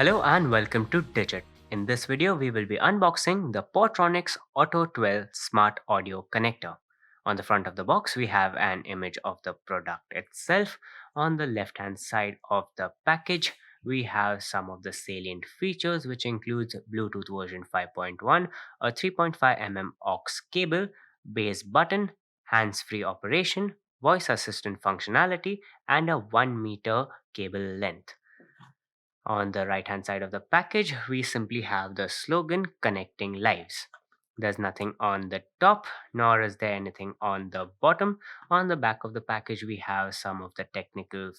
Hello and welcome to Digit. In this video, we will be unboxing the Portronics Auto 12 Smart Audio Connector. On the front of the box, we have an image of the product itself. On the left hand side of the package, we have some of the salient features, which includes Bluetooth version 5.1, a 3.5 aux cable, base button, hands-free operation, voice assistant functionality, and a 1 meter cable length. On the right hand side of the package, we simply have the slogan Connecting Lives. There's nothing on the top, nor is there anything on the bottom. On the back of the package, we have some of the technical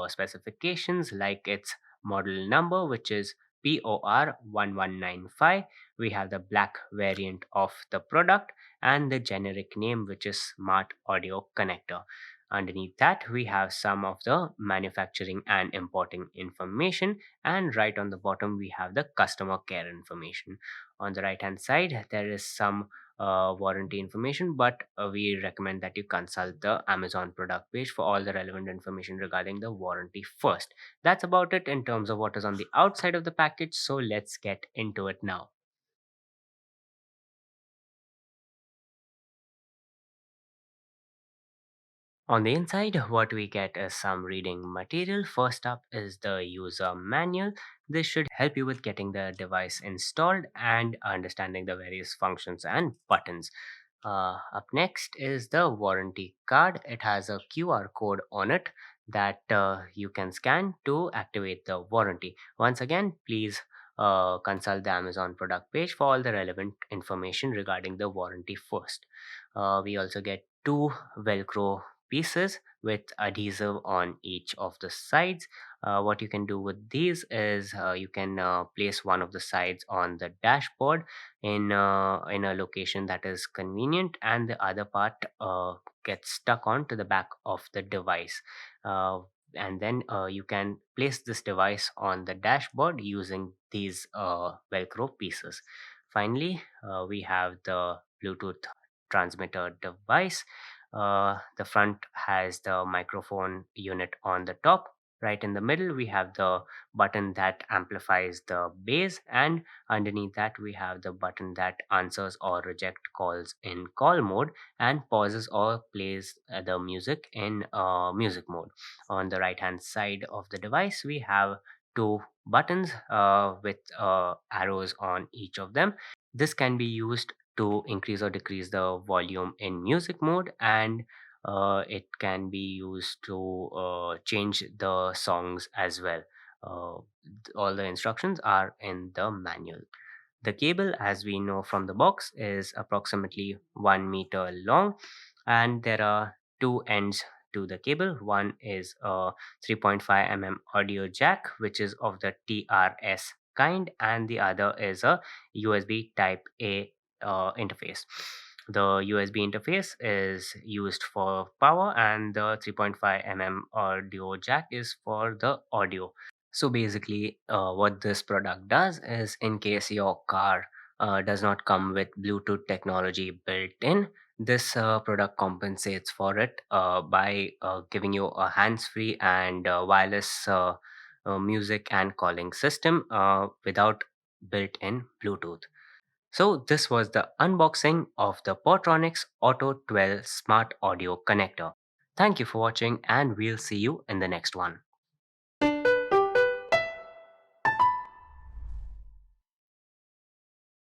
specifications like its model number, which is POR1195. We have the black variant of the product and the generic name, which is Smart Audio Connector. Underneath that, we have some of the manufacturing and importing information, and right on the bottom we have the customer care information. On the right hand side there is some warranty information, but we recommend that you consult the Amazon product page for all the relevant information regarding the warranty first. That's about it in terms of what is on the outside of the package, so let's get into it now. On the inside, what we get is some reading material. First up is the user manual. This should help you with getting the device installed and understanding the various functions and buttons. Up next is the warranty card. It has a QR code on it that you can scan to activate the warranty. Once again, please consult the Amazon product page for all the relevant information regarding the warranty first. We also get two Velcro pieces with adhesive on each of the sides. What you can do with these is you can place one of the sides on the dashboard in a location that is convenient, and the other part gets stuck onto the back of the device. Uh, and then you can place this device on the dashboard using these Velcro pieces. Finally, we have the Bluetooth transmitter device. The front has the microphone unit on the top. Right in the middle, we have the button that amplifies the bass, and underneath that, we have the button that answers or reject calls in call mode and pauses or plays the music in music mode. On the right hand side of the device, we have two buttons with arrows on each of them. This can be used to increase or decrease the volume in music mode, and it can be used to change the songs as well. All the instructions are in the manual. The cable, as we know from the box, is approximately 1 meter long, and there are two ends to the cable. One is a 3.5 audio jack, which is of the TRS kind, and the other is a USB Type A interface. The USB interface is used for power, and the 3.5 audio jack is for the audio. So basically, what this product does is, in case your car does not come with Bluetooth technology built in, this product compensates for it by giving you a hands-free and wireless music and calling system without built-in Bluetooth. So this was the unboxing of the Portronics Auto 12 Smart Audio Connector. Thank you for watching, and we'll see you in the next one.